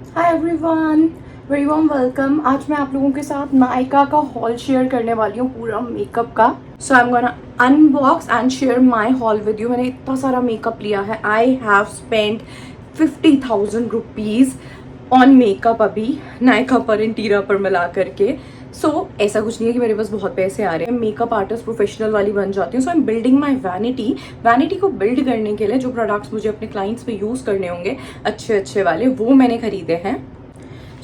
Hi everyone, very warm welcome. आज मैं आप लोगों के साथ नायका का हॉल शेयर करने वाली हूँ, पूरा मेकअप का। So I am gonna unbox and share my haul with you. मैंने इतना सारा मेकअप लिया है। I have spend 50,000 rupees on makeup अभी, नायका पर, इंटीरियर पर मिला करके। ऐसा कुछ नहीं है कि मेरे पास बहुत पैसे आ रहे हैं। मेकअप आर्टिस्ट प्रोफेशनल वाली बन जाती हूँ। So I am building my vanity को बिल्ड करने के लिए जो प्रोडक्ट्स मुझे अपने क्लाइंट्स पे यूज़ करने होंगे, अच्छे अच्छे वाले, वो मैंने खरीदे हैं।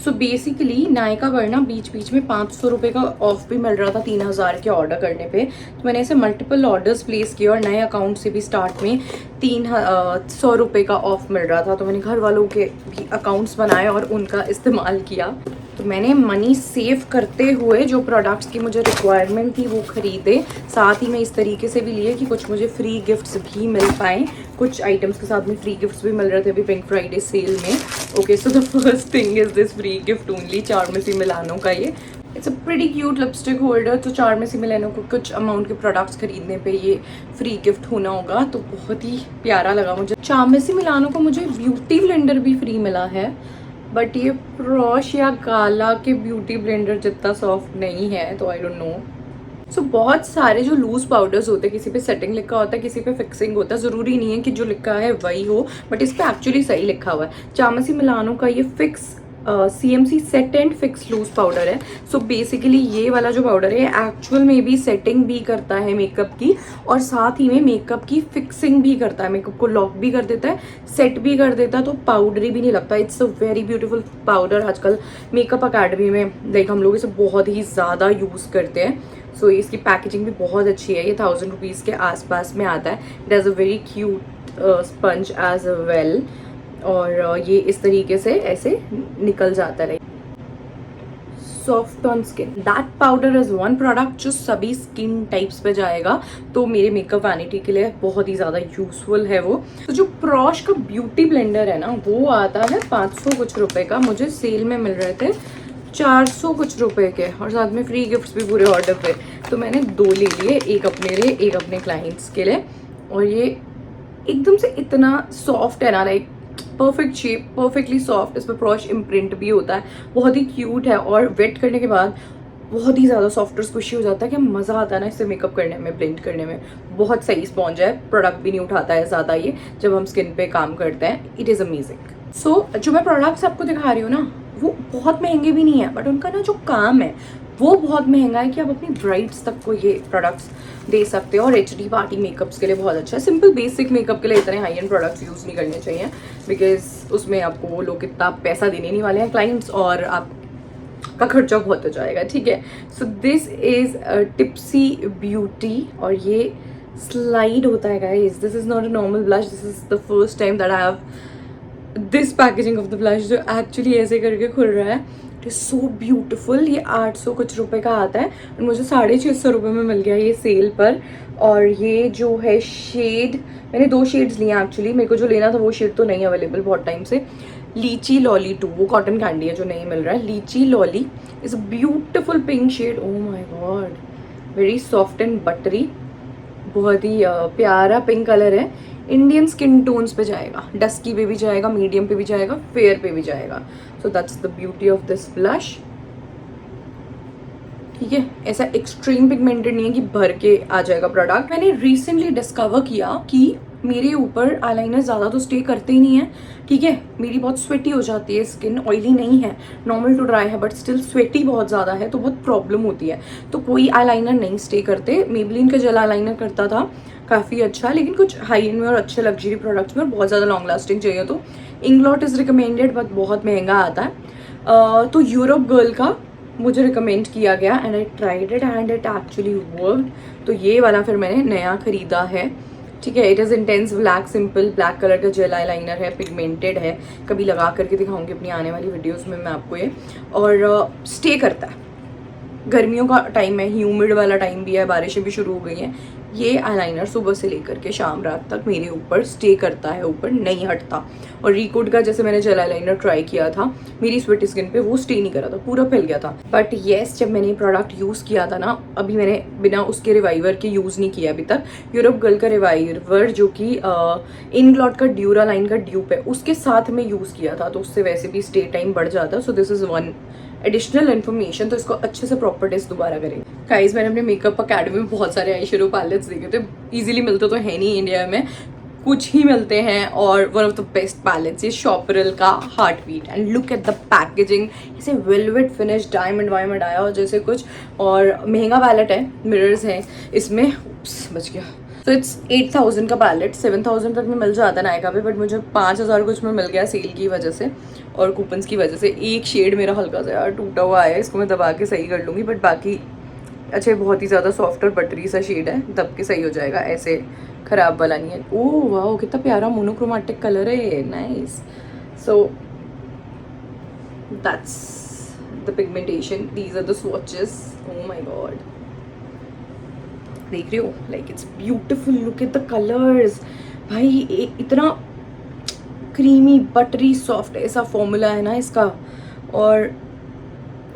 सो बेसिकली नायका पर ना बीच बीच में 500 रुपये का ऑफ भी मिल रहा था 3,000 के ऑर्डर करने पे। तो मैंने ऐसे मल्टीपल ऑर्डर्स प्लेस किए और नए अकाउंट से भी स्टार्ट में 300 रुपये का ऑफ मिल रहा था। तो मैंने घर वालों के भी अकाउंट्स बनाए और उनका इस्तेमाल किया। तो मैंने मनी सेव करते हुए जो प्रोडक्ट्स की मुझे रिक्वायरमेंट थी वो खरीदे। साथ ही मैं इस तरीके से भी लिए कि कुछ मुझे फ्री गिफ्ट्स भी मिल पाएँ। कुछ आइटम्स के साथ में फ्री गिफ्ट्स भी मिल रहे थे अभी पिंक फ्राइडे सेल में। Okay, so the first thing is this free gift only, Charmacy Milano का ये। It's a pretty cute lipstick holder. तो चार्मेसी मिलानो को कुछ अमाउंट के प्रोडक्ट्स खरीदने पे ये फ्री गिफ्ट होना होगा, तो बहुत ही प्यारा लगा मुझे। चार्मेसी मिलानो को मुझे ब्यूटी ब्लेंडर भी फ्री मिला है, बट ये प्रॉश या गाला के ब्यूटी ब्लेंडर जितना सॉफ्ट नहीं है, तो आई डोंट नो। सो बहुत सारे जो लूज पाउडर्स होते हैं, किसी पे सेटिंग लिखा होता है, किसी पे फिक्सिंग होता है। ज़रूरी नहीं है कि जो लिखा है वही हो, बट इस पे एक्चुअली सही लिखा हुआ है। चामसी मिलानो का ये fix CMC set and fix loose powder है। सो बेसिकली ये वाला जो पाउडर है एक्चुअल में भी सेटिंग भी करता है मेकअप की, और साथ ही में मेकअप की फिक्सिंग भी करता है। मेकअप को लॉक भी कर देता है, सेट भी कर देता है, तो पाउडरी भी नहीं लगता। It's a very beautiful powder. आजकल मेकअप अकेडमी में लाइक हम लोग इसे बहुत ही ज़्यादा यूज़ करते हैं। सो इसकी पैकेजिंग भी बहुत अच्छी है। ये 1,000 रुपीज़ के आसपास में आता है। It has a very cute sponge as well, और ये इस तरीके से ऐसे निकल जाता है। Soft on skin, that powder is one product जो सभी स्किन टाइप्स पे जाएगा, तो मेरे मेकअप वैनिटी के लिए बहुत ही ज़्यादा यूजफुल है वो। तो जो प्रॉश का ब्यूटी ब्लेंडर है ना, वो आता है 500 कुछ रुपए का। मुझे सेल में मिल रहे थे 400 कुछ रुपए के, और साथ में फ्री गिफ्ट्स भी पूरे ऑर्डर पे। तो मैंने 2 ले लिए, एक अपने लिए, एक अपने क्लाइंट्स के लिए। और ये एकदम से इतना सॉफ्ट है ना, like perfect shape, perfectly soft. इस पर प्रॉश इम्प्रिंट भी होता है, बहुत ही क्यूट है। और वेट करने के बाद बहुत ही ज़्यादा सॉफ्ट और स्क्विशी हो जाता है कि मज़ा आता है ना इससे मेकअप करने में, ब्लेंड करने में। बहुत सही स्पॉन्ज है, प्रोडक्ट भी नहीं उठाता है ज़्यादा ये जब हम स्किन पे काम करते हैं। It is amazing. सो जो मैं प्रोडक्ट्स आपको दिखा रही हूँ ना, वो बहुत महंगे भी नहीं है, बट उनका ना जो काम है वो बहुत महंगा है कि आप अपनी ब्राइड्स तक को ये प्रोडक्ट्स दे सकते हो। और HD पार्टी मेकअप्स के लिए बहुत अच्छा है। सिंपल बेसिक मेकअप के लिए इतने हाई एंड प्रोडक्ट्स यूज़ नहीं करने चाहिए, बिकॉज उसमें आपको वो लोग इतना पैसा देने नहीं वाले हैं क्लाइंट्स, और आपका खर्चा बहुत हो जाएगा, ठीक है। So this is tipsy beauty, और ये स्लाइड होता है guys. This is not a normal blush, this is the first time that I have this packaging of the blush, जो एक्चुअली ऐसे करके खुल रहा है। It is so beautiful. ये 800 कुछ रुपए का आता है, और मुझे 650 रुपये में मिल गया ये सेल पर। और ये जो है शेड, मैंने 2 शेड्स लिए एक्चुअली। मेरे को जो लेना था वो शेड तो नहीं अवेलेबल बहुत टाइम से। लीची लॉली 2, वो कॉटन कैंडी है जो नहीं मिल रहा है। Lychee lolly is a beautiful pink shade. Oh my god, very soft and buttery, बहुत ही प्यारा पिंक कलर है। इंडियन स्किन टोन्स पे जाएगा, डस्की पे भी जाएगा, मीडियम पे भी जाएगा, फेयर पे भी जाएगा। सो that's the beauty of this blush, ठीक है। ऐसा एक्सट्रीम पिगमेंटेड नहीं है कि भर के आ जाएगा प्रोडक्ट। मैंने रिसेंटली डिस्कवर किया कि मेरे ऊपर आईलाइनर ज़्यादा तो स्टे करते ही नहीं है, ठीक है। मेरी बहुत स्वेटी हो जाती है स्किन, ऑयली नहीं है, नॉर्मल टू ड्राई है, बट स्टिल स्वेटी बहुत ज़्यादा है, तो बहुत प्रॉब्लम होती है। तो कोई आईलाइनर नहीं स्टे करते। मेबलिन का जेल आईलाइनर करता था, काफ़ी अच्छा, लेकिन कुछ हाई एंड में और अच्छे लग्जरी प्रोडक्ट्स में बहुत ज़्यादा लॉन्ग लास्टिंग चाहिए तो इंग्लॉट इज़ रिकमेंडेड, बट बहुत महंगा आता है। तो यूरोप गर्ल का मुझे रिकमेंड किया गया, and I tried it and it actually worked. तो ये वाला फिर मैंने नया खरीदा है, ठीक है। It is intense black, simple black colour का जेल आईलाइनर है, पिगमेंटेड है। कभी लगा करके दिखाऊंगी अपनी आने वाली वीडियोस में मैं आपको ये। और स्टे करता है। गर्मियों का टाइम है, ह्यूमिड वाला टाइम भी है, बारिशें भी शुरू हो गई हैं, ये आईलाइनर सुबह से लेकर के शाम रात तक मेरे ऊपर स्टे करता है, ऊपर नहीं हटता। और रिकोड का जैसे मैंने जेल आईलाइनर ट्राई किया था, मेरी स्वेटी स्किन पे वो स्टे नहीं करा था, पूरा फैल गया था। बट येस, जब मैंने प्रोडक्ट यूज़ किया था ना, अभी मैंने बिना उसके रिवाइवर के यूज़ नहीं किया अभी तक। यूरोप गर्ल का रिवाइवर जो कि इनग्लॉट का ड्यूरा लाइन का ड्यूप है, उसके साथ में यूज़ किया था, तो उससे वैसे भी स्टे टाइम बढ़ जाता। So this is one additional information. तो इसको अच्छे से प्रॉपर टेस्ट दोबारा करेंगे। गाइस, मैंने अपने मेकअप अकेडमी में बहुत सारे आई शेडो पैलेट्स देखे थे। इजीली मिलते तो है नहीं इंडिया में, कुछ ही मिलते हैं। और one of the best palettes ये शॉपरल का heart beat. And look at the packaging, इसे वेलवेट फिनिश डायमंड वायमंड आया हो जैसे कुछ। और महंगा पैलेट है, मिरर्स हैं इसमें। बच गया। तो इट्स 8000 का पैलेट, 7000 तक में मिल जाता है नायका पे, बट मुझे 5000 कुछ में मिल गया सेल की वजह से और कूपन्स की वजह से। एक शेड मेरा हल्का सा यार टूटा हुआ है, इसको मैं दबा के सही कर लूँगी। बट बाकी अच्छा, बहुत ही ज़्यादा सॉफ्ट और बटरी सा शेड है, दब के सही हो जाएगा, ऐसे ख़राब वाला नहीं है। ओह वाह, कितना प्यारा मोनोक्रोमेटिक कलर है, nice. So that's the pigmentation, these are the swatches. Oh my God, देख रहे हो, like it's beautiful, look at the colours. भाई इतना क्रीमी बटरी सॉफ्ट ऐसा फॉर्मूला है ना इसका। और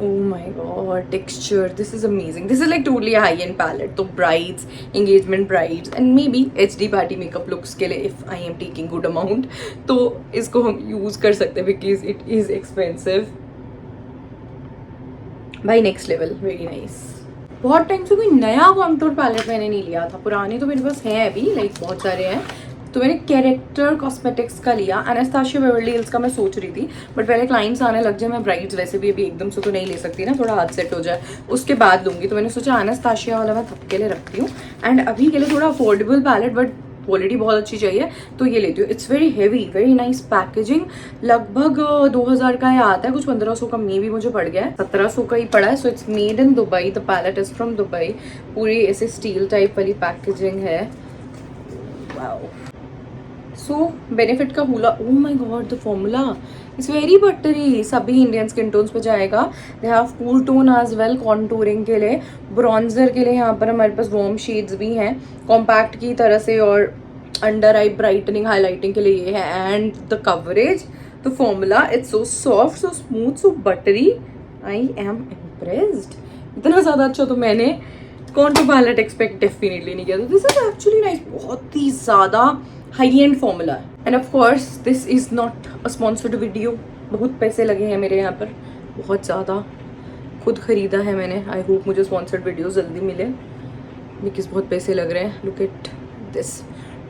oh my God, texture, this is amazing. This is like totally high end palette. तो brides, engagement brides and maybe HD party makeup looks के लिए if I am taking good amount, तो इसको हम यूज़ कर सकते हैं because it is expensive. भाई नेक्स्ट लेवल, वेरी नाइस। बहुत टाइम से कोई नया कॉन्टूर पैलेट मैंने नहीं लिया था, पुराने तो मेरे पास हैं अभी, लाइक बहुत सारे हैं। तो मैंने कैरेक्टर कॉस्मेटिक्स का लिया, एनास्टाशिया बेवर्ली हिल्स का मैं सोच रही थी, बट पहले क्लाइंट्स आने लग जाए, मैं ब्राइड्स वैसे भी अभी एकदम से तो नहीं ले सकती ना, थोड़ा हाथ सेट हो जाए उसके बाद लूँगी। तो मैंने सोचा एनास्टाशिया वाला मैं तब के लिए रखती हूँ। एंड अभी के लिए थोड़ा अफोर्डेबल पैलेट बट क्वालिटी बहुत अच्छी चाहिए तो ये लेती हूँ। It's very heavy, very nice packaging. लगभग 2000 का ये आता है, कुछ 1500 का मे भी मुझे पड़ गया है, 1700 का ही पड़ा है। So it's made in Dubai, the palette is from Dubai. पूरी ऐसे स्टील टाइप वाली पैकेजिंग है। वाओ, सो बेनिफिट का फूला, oh my god, the formula it's very buttery, सभी इंडियन स्किन टोन्स पे जाएगा। They have cool tone as well, contouring के लिए, ब्रॉन्जर के लिए यहाँ पर हमारे पास वार्म शेड्स भी हैं कॉम्पैक्ट की तरह से, और अंडर आई ब्राइटनिंग हाईलाइटिंग के लिए ये है। And the coverage, the formula, it's so soft, so smooth, so buttery. I am impressed. इतना ज़्यादा अच्छा तो मैंने कॉन्टूर पैलेट एक्सपेक्ट डेफिनेटली नहीं किया था। दिस इज एक्चुअली नाइस, बहुत ही ज़्यादा हाई एंड फॉर्मूला है। End of course this is not a sponsored video. बहुत पैसे लगे हैं मेरे यहाँ पर, बहुत ज़्यादा, खुद ख़रीदा है मैंने। आई होप मुझे स्पॉन्सर्ड वीडियो जल्दी मिले बिकॉज बहुत पैसे लग रहे हैं। Look at this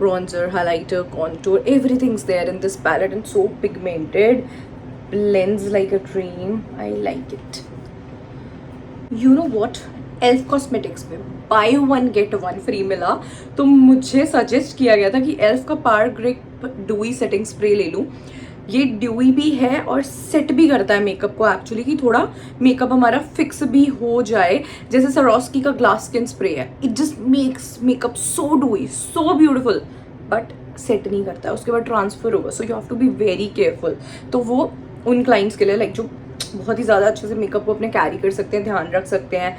bronzer, highlighter, contour, everything's there in this palette and so pigmented, blends like a dream. I like it. You know what? Elf cosmetics में buy one get one free मिला, तो मुझे suggest किया गया था कि Elf का power grip dewy setting spray ले लूँ। ये ड्यूई भी है और सेट भी करता है मेकअप को एक्चुअली, कि थोड़ा मेकअप हमारा फिक्स भी हो जाए। जैसे सरोस्की का ग्लास स्किन स्प्रे है, it just makes makeup so dewy, so beautiful, but set नहीं करता है, उसके बाद ट्रांसफर होगा। So you have to be very careful. तो वो उन क्लाइंट्स के लिए लाइक जो बहुत ही ज़्यादा अच्छे से मेकअप को अपने कैरी कर सकते हैं, ध्यान रख सकते हैं।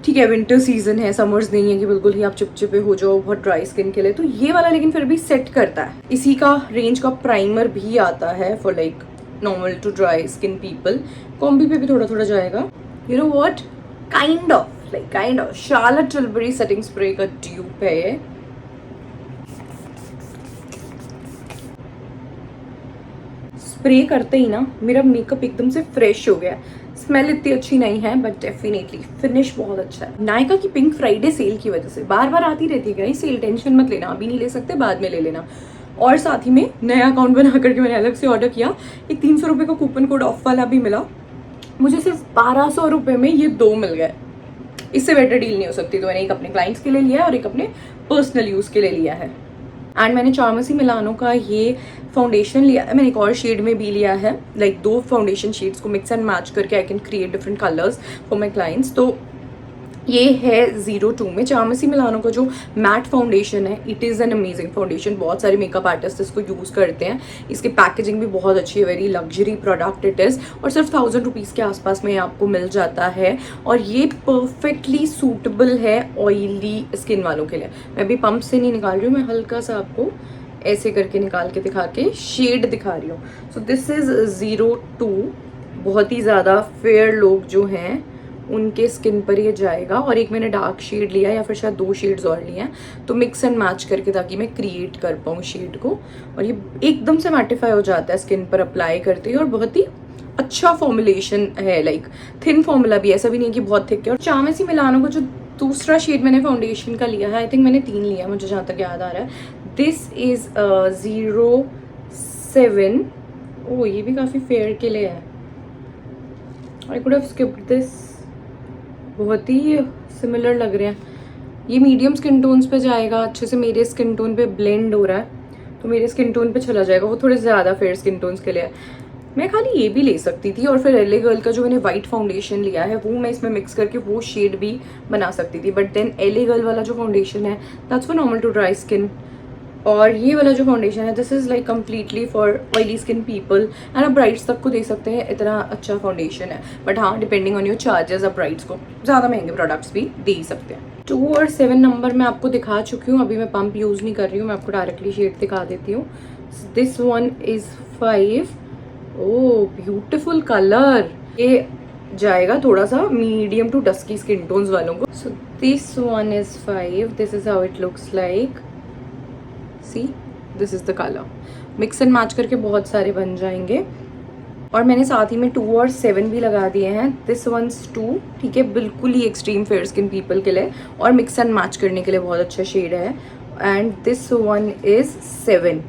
ठीक है, विंटर सीजन है, समर्स नहीं है कि बिल्कुल ही आप चिपचिपे हो जाओ बहुत ड्राई स्किन के लिए, तो ये वाला लेकिन फिर भी सेट करता है। इसी का रेंज का प्राइमर भी आता है for like normal to dry skin people. Combi पे भी थोड़ा थोड़ा जाएगा। You know what, kind of Charlotte Tilbury setting spray का ड्यूप है ये। स्प्रे करते ही ना मेरा मेकअप एकदम से फ्रेश हो गया। स्मेल इतनी अच्छी नहीं है बट डेफिनेटली फिनिश बहुत अच्छा है। नायका की पिंक फ्राइडे सेल की वजह से बार बार आती रहती है सेल, टेंशन मत लेना, अभी नहीं ले सकते, बाद में ले लेना। और साथ ही में नया अकाउंट बना करके मैंने अलग से ऑर्डर किया, एक 300 रुपये का कूपन कोड ऑफ वाला भी मिला मुझे, सिर्फ 1200 रुपये में ये 2 मिल गए। इससे बेटर डील नहीं हो सकती। तो मैंने एक अपने क्लाइंट्स के लिए लिया है और एक अपने पर्सनल यूज़ के लिए लिया है। एंड मैंने चार्मसी मिलानो का ये फाउंडेशन लिया है, मैंने एक और शेड में भी लिया है, लाइक 2 फाउंडेशन शेड्स को मिक्स एंड मैच करके I can create different colours for my clients. तो ये है 02 में चामसी मिलानो का जो मैट फाउंडेशन है। It is an amazing foundation, बहुत सारे मेकअप आर्टिस्ट इसको यूज़ करते हैं। इसकी पैकेजिंग भी बहुत अच्छी है, very luxury product it is, और सिर्फ 1000 रुपीज़ के आसपास में आपको मिल जाता है। और ये परफेक्टली सूटेबल है ऑयली स्किन वालों के लिए। मैं भी पंप से नहीं निकाल रही हूँ, मैं हल्का सा आपको ऐसे करके निकाल के दिखा के शेड दिखा रही हूँ। So this is 02। बहुत ही ज़्यादा फेयर लोग जो हैं उनके स्किन पर ये जाएगा। और एक मैंने डार्क शेड लिया, या फिर शायद 2 शेड्स और लिए हैं, तो मिक्स एंड मैच करके ताकि मैं क्रिएट कर पाऊँ शेड को। और ये एकदम से मैटिफाई हो जाता है स्किन पर अप्लाई करते ही, और बहुत ही अच्छा फॉर्मुलेशन है, लाइक थिन फॉर्मूला भी, ऐसा भी नहीं कि बहुत थिक है। और चामसी मिलानो का जो दूसरा शेड मैंने फाउंडेशन का लिया है, आई थिंक मैंने 3 लिया, मुझे जहाँ तक याद आ रहा है। This is 07। ओह, ये भी काफ़ी फेयर के लिए है। I could have skipped this, बहुत ही सिमिलर लग रहे हैं। ये मीडियम स्किन टोन्स पे जाएगा, अच्छे से मेरे स्किन टोन पे ब्लेंड हो रहा है, तो मेरे स्किन टोन पे चला जाएगा। वो थोड़े ज़्यादा फेयर स्किन टोन्स के लिए है। मैं खाली ये भी ले सकती थी, और फिर एले गर्ल का जो मैंने वाइट फाउंडेशन लिया है वो मैं इसमें मिक्स करके वो शेड भी बना सकती थी। बट देन एले गर्ल वाला जो फाउंडेशन है that's for normal to dry skin, और ये वाला जो फाउंडेशन है this is like completely for oily skin people, and आप ब्राइड्स तक को दे सकते हैं, इतना अच्छा फाउंडेशन है। बट हाँ, डिपेंडिंग ऑन योर चार्जेस, आप ब्राइड्स को ज़्यादा महंगे प्रोडक्ट्स भी दे ही सकते हैं। 2 और 7 नंबर मैं आपको दिखा चुकी हूँ, अभी मैं पंप यूज़ नहीं कर रही हूँ, मैं आपको डायरेक्टली शेड दिखा देती हूँ। This one is 5। Oh, beautiful colour. ये जाएगा थोड़ा सा medium to dusky skin tones वालों को। So this one is 5, this is how it looks like. See, this is the colour. Mix and match करके बहुत सारे बन जाएंगे। और मैंने साथ ही में 2 और 7 भी लगा दिए हैं। दिस वंस 2, ठीक है, बिल्कुल ही एक्सट्रीम फेयर स्किन पीपल के लिए, और मिक्स एंड मैच करने के लिए बहुत अच्छा शेड है। एंड दिस वन इज़ 7,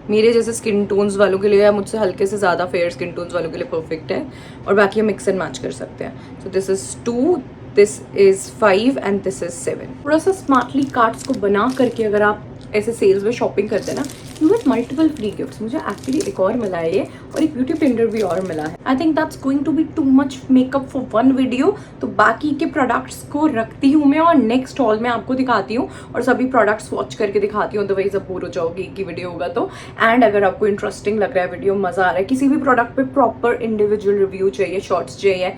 मेरे जैसे स्किन टोन्स वालों के लिए या मुझसे हल्के से ज़्यादा फेयर स्किन टोन्स वालों के लिए परफेक्ट है, और बाकी हम मिक्स एंड मैच कर सकते हैं। So this is 2, this is 5 and this is 7। थोड़ा सा स्मार्टली कार्ड्स को बना करके अगर आप ऐसे सेल्स में शॉपिंग करते हैं ना, you get multiple free gifts. मुझे एक्चुअली एक और मिला है ये, और एक ब्यूटी ब्लेंडर भी और मिला है। I think that's going to be too much makeup for one video, तो बाकी के प्रोडक्ट्स को रखती हूँ मैं, और नेक्स्ट हॉल में आपको दिखाती हूँ, और सभी प्रोडक्ट्स वॉच करके दिखाती हूँ, अदरवाइज अब बोर हो जाओगे एक ही वीडियो होगा तो। एंड अगर आपको इंटरेस्टिंग लग रहा है वीडियो, मज़ा आ रहा है, किसी भी प्रोडक्ट पे प्रॉपर इंडिविजुअल रिव्यू चाहिए, शॉर्ट्स चाहिए,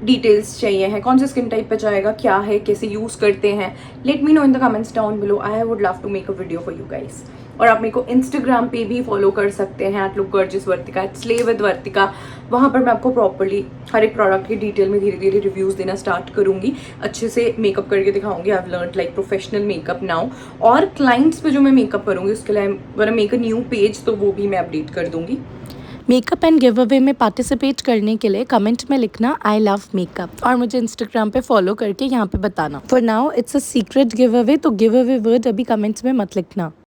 डिटेल्स चाहिए हैं, कौन से स्किन टाइप पे जाएगा, क्या है, कैसे यूज़ करते हैं, let me know in the comments down below. I would love to make a video for you guys. और आप मेरे को इंस्टाग्राम पे भी फॉलो कर सकते हैं, @lookgorgeousvartika, @slayWithVartika। वहाँ पर मैं आपको प्रॉपरली हर एक प्रोडक्ट की डिटेल में धीरे धीरे रिव्यूज़ देना स्टार्ट करूँगी, अच्छे से मेकअप करके दिखाऊंगी। I have learned like professional makeup now. और क्लाइंट्स पे जो मैं मेकअप करूँगी उसके लिए अगर मेक अ न्यू पेज, तो वो भी मैं अपडेट कर दूँगी। मेकअप एंड गिव अवे में पार्टिसिपेट करने के लिए कमेंट में लिखना आई लव मेकअप, और मुझे इंस्टाग्राम पे फॉलो करके यहाँ पे बताना। For now it's a secret give away, तो गिव अवे वर्ड अभी कमेंट्स में मत लिखना।